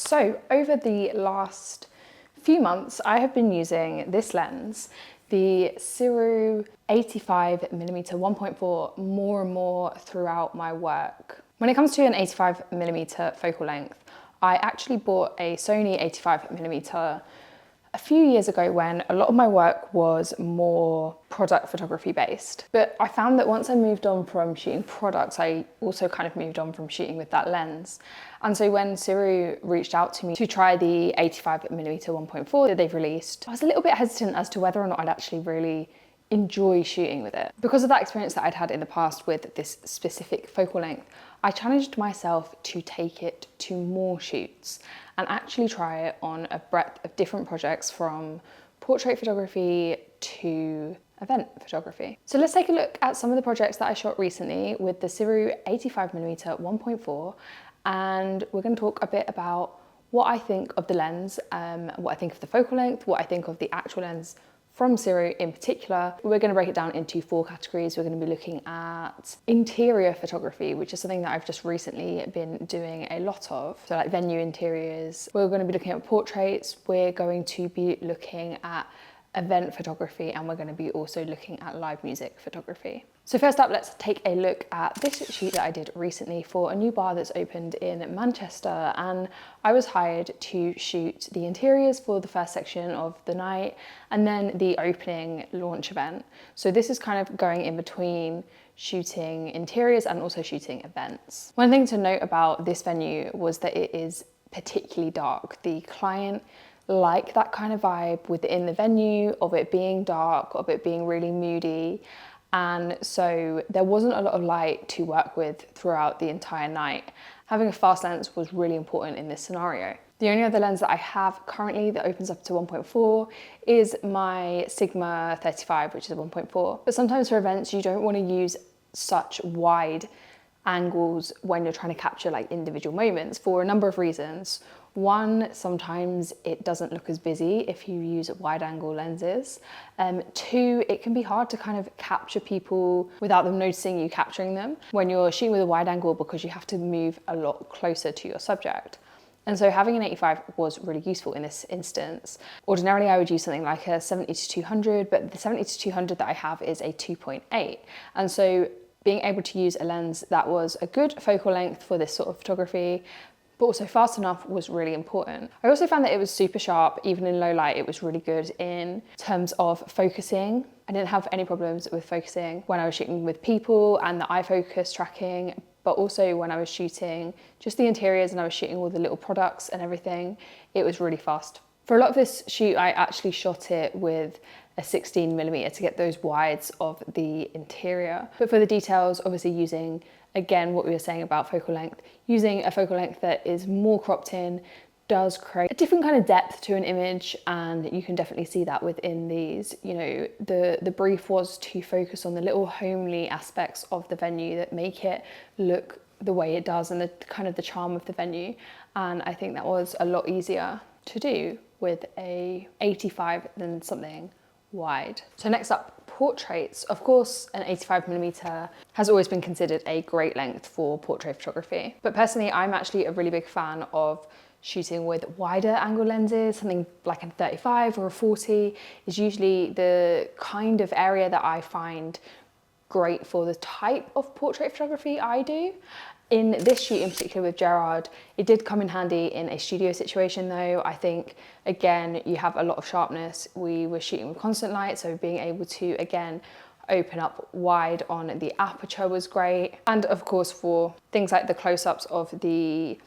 So over the last few months, I have been using this lens, the SIRUI 85mm 1.4, more and more throughout my work. When it comes to an 85mm focal length, I actually bought a Sony 85mm a few years ago when a lot of my work was more product photography based. But I found that once I moved on from shooting products, I also kind of moved on from shooting with that lens. And so when SIRUI reached out to me to try the 85mm 1.4 that they've released, I was a little bit hesitant as to whether or not I'd actually really enjoy shooting with it. Because of that experience that I'd had in the past with this specific focal length, I challenged myself to take it to more shoots and actually try it on a breadth of different projects, from portrait photography to event photography. So let's take a look at some of the projects that I shot recently with the SIRUI 85mm 1.4, and we're going to talk a bit about what I think of the lens, what I think of the focal length, what I think of the actual lens from SIRUI in particular. We're going to break it down into 4 categories. We're going to be looking at interior photography, which is something that I've just recently been doing a lot of. So like venue interiors. We're going to be looking at portraits. We're going to be looking at event photography, and we're going to be also looking at live music photography. So first up, let's take a look at this shoot that I did recently for a new bar that's opened in Manchester, and I was hired to shoot the interiors for the first section of the night and then the opening launch event. So this is kind of going in between shooting interiors and also shooting events. One thing to note about this venue was that it is particularly dark. The client like that kind of vibe within the venue, of it being dark, of it being really moody. And so there wasn't a lot of light to work with throughout the entire night. Having a fast lens was really important in this scenario. The only other lens that I have currently that opens up to 1.4 is my Sigma 35, which is a 1.4. But sometimes for events, you don't want to use such wide angles when you're trying to capture like individual moments for a number of reasons. One, sometimes it doesn't look as busy if you use wide angle lenses. 2, it can be hard to kind of capture people without them noticing you capturing them when you're shooting with a wide angle, because you have to move a lot closer to your subject. And so having an 85 was really useful in this instance. Ordinarily, I would use something like a 70-200, but the 70-200 that I have is a 2.8. And so being able to use a lens that was a good focal length for this sort of photography, but also fast enough, was really important. I also found that it was super sharp. Even in low light, it was really good in terms of focusing. I didn't have any problems with focusing when I was shooting with people and the eye focus tracking, but also when I was shooting just the interiors and I was shooting all the little products and everything, it was really fast. For a lot of this shoot, I actually shot it with a 16mm to get those wides of the interior. But for the details, obviously using, again, what we were saying about focal length, using a focal length that is more cropped in does create a different kind of depth to an image, and you can definitely see that within these. You know, the brief was to focus on the little homely aspects of the venue that make it look the way it does and the kind of the charm of the venue. And I think that was a lot easier to do with a 85 than something wide. So next up, portraits. Of course, an 85mm has always been considered a great length for portrait photography. But personally, I'm actually a really big fan of shooting with wider angle lenses. Something like a 35 or a 40 is usually the kind of area that I find great for the type of portrait photography I do. In this shoot in particular with Gerard, it did come in handy in a studio situation though. I think, again, you have a lot of sharpness. We were shooting with constant light, so being able to, again, open up wide on the aperture was great. And of course, for things like the close-ups of the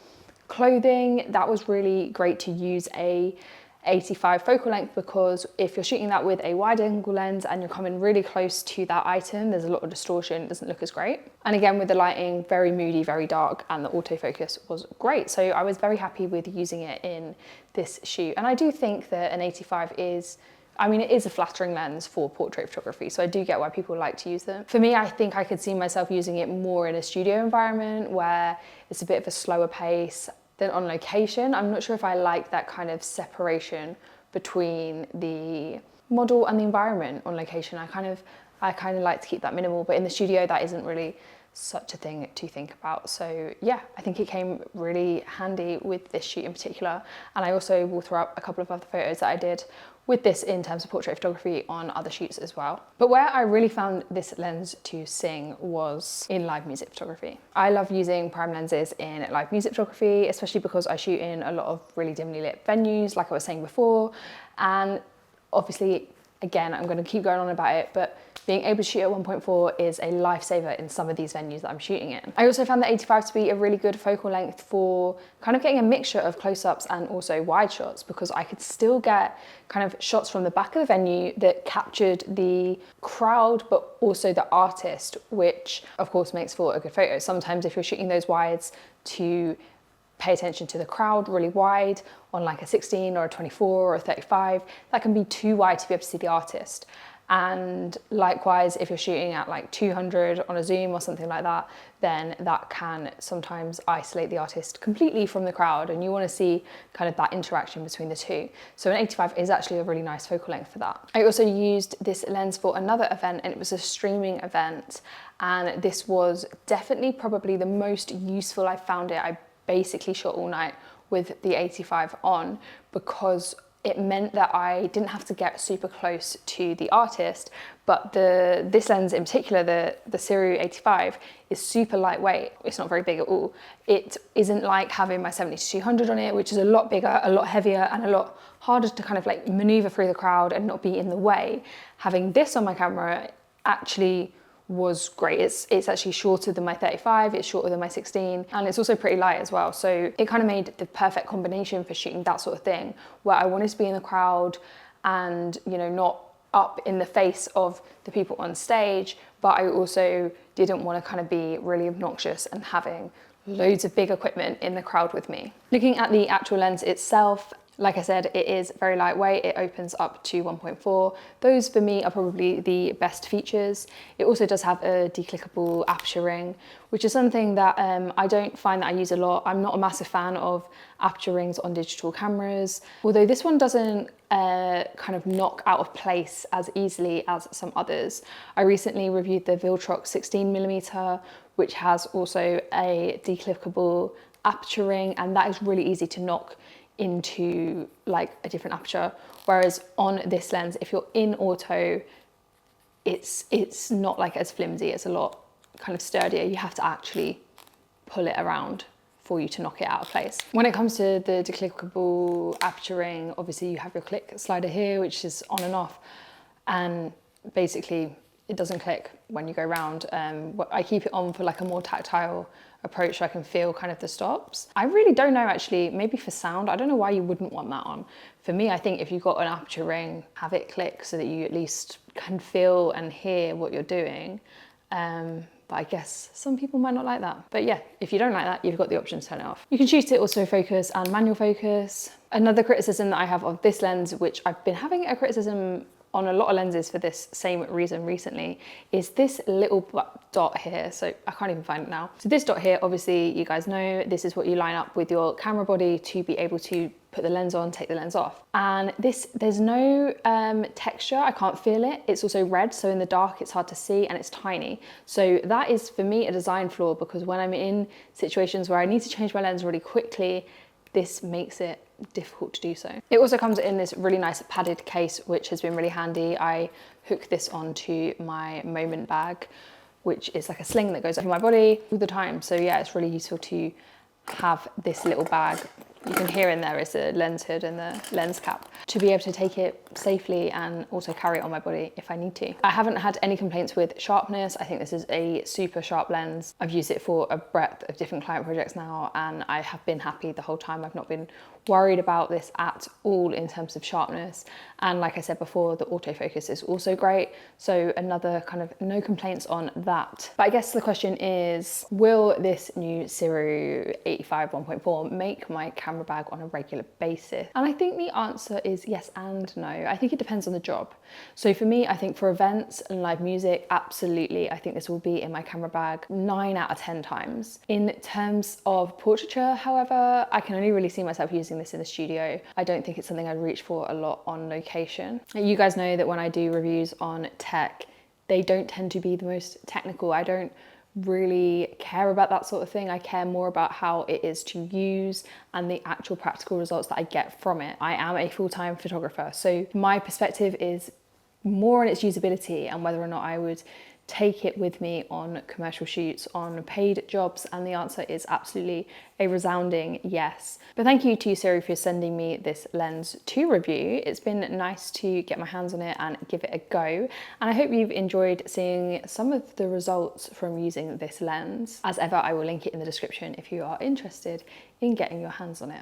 clothing, that was really great to use a 85 focal length, because if you're shooting that with a wide angle lens and you're coming really close to that item, there's a lot of distortion, it doesn't look as great. And again, with the lighting, very moody, very dark, and the autofocus was great. So I was very happy with using it in this shoot. And I do think that an 85 is, I mean, it is a flattering lens for portrait photography, so I do get why people like to use them. For me, I think I could see myself using it more in a studio environment where it's a bit of a slower pace than on location. I'm not sure if I like that kind of separation between the model and the environment on location. I kind of like to keep that minimal, but in the studio that isn't really such a thing to think about. So yeah, I think it came really handy with this shoot in particular. And I also will throw up a couple of other photos that I did with this in terms of portrait photography on other shoots as well. But where I really found this lens to sing was in live music photography. I love using prime lenses in live music photography, especially because I shoot in a lot of really dimly lit venues, like I was saying before. And obviously, again, I'm going to keep going on about it, but being able to shoot at 1.4 is a lifesaver in some of these venues that I'm shooting in. I also found the 85 to be a really good focal length for kind of getting a mixture of close-ups and also wide shots, because I could still get kind of shots from the back of the venue that captured the crowd, but also the artist, which of course makes for a good photo. Sometimes if you're shooting those wides, to pay attention to the crowd really wide on like a 16 or a 24 or a 35, that can be too wide to be able to see the artist. And likewise, if you're shooting at like 200 on a zoom or something like that, then that can sometimes isolate the artist completely from the crowd, and you want to see kind of that interaction between the two. So an 85 is actually a really nice focal length for that. I also used this lens for another event, and it was a streaming event, and this was definitely probably the most useful I found it. I basically shot all night with the 85 on, because it meant that I didn't have to get super close to the artist, but this lens in particular, the SIRUI 85, is super lightweight. It's not very big at all. It isn't like having my 70-200 on it, which is a lot bigger, a lot heavier, and a lot harder to kind of like maneuver through the crowd and not be in the way. Having this on my camera actually was great. It's actually shorter than my 35, it's shorter than my 16, and it's also pretty light as well. So it kind of made the perfect combination for shooting that sort of thing, where I wanted to be in the crowd and, you know, not up in the face of the people on stage, but I also didn't want to kind of be really obnoxious and having loads of big equipment in the crowd with me. Looking at the actual lens itself, like I said, it is very lightweight. It opens up to 1.4. Those for me are probably the best features. It also does have a declickable aperture ring, which is something that I don't find that I use a lot. I'm not a massive fan of aperture rings on digital cameras, although this one doesn't kind of knock out of place as easily as some others. I recently reviewed the Viltrox 16mm, which has also a declickable aperture ring, and that is really easy to knock into like a different aperture, whereas on this lens, if you're in auto, it's not like as flimsy, it's a lot kind of sturdier. You have to actually pull it around for you to knock it out of place. When it comes to the declickable aperture ring, obviously you have your click slider here, which is on and off, and basically it doesn't click when you go round. I keep it on for like a more tactile approach, so I can feel kind of the stops. I really don't know actually, maybe for sound, I don't know why you wouldn't want that on. For me, I think if you've got an aperture ring, have it click so that you at least can feel and hear what you're doing. But I guess some people might not like that. But yeah, if you don't like that, you've got the option to turn it off. You can choose to autofocus and manual focus. Another criticism that I have of this lens, which I've been having a criticism on a lot of lenses for this same reason recently, is this little dot here. So I can't even find it now. So this dot here, obviously you guys know, this is what you line up with your camera body to be able to put the lens on, take the lens off. And there's no texture, I can't feel it. It's also red, so in the dark it's hard to see, and it's tiny. So that is for me a design flaw, because when I'm in situations where I need to change my lens really quickly, this makes it difficult to do so. It also comes in this really nice padded case, which has been really handy. I hook this onto my Moment bag, which is like a sling that goes over my body all the time. So yeah, it's really useful to have this little bag. You can hear in there is the lens hood and the lens cap, to be able to take it safely and also carry it on my body if I need to. I haven't had any complaints with sharpness. I think this is a super sharp lens. I've used it for a breadth of different client projects now, and I have been happy the whole time. I've not been worried about this at all in terms of sharpness. And like I said before, the autofocus is also great. So another kind of no complaints on that. But I guess the question is, will this new SIRUI 85 1.4 make my camera bag on a regular basis? And I think the answer is yes and no. I think it depends on the job. So for me, I think for events and live music, absolutely, I think this will be in my camera bag 9 out of 10 times. In terms of portraiture, however, I can only really see myself using this in the studio. I don't think it's something I'd reach for a lot on location. You guys know that when I do reviews on tech, they don't tend to be the most technical. I don't really care about that sort of thing. I care more about how it is to use and the actual practical results that I get from it. I am a full-time photographer, so my perspective is more on its usability and whether or not I would take it with me on commercial shoots, on paid jobs, and the answer is absolutely a resounding yes. But thank you to SIRUI for sending me this lens to review. It's been nice to get my hands on it and give it a go, and I hope you've enjoyed seeing some of the results from using this lens. As ever, I will link it in the description if you are interested in getting your hands on it.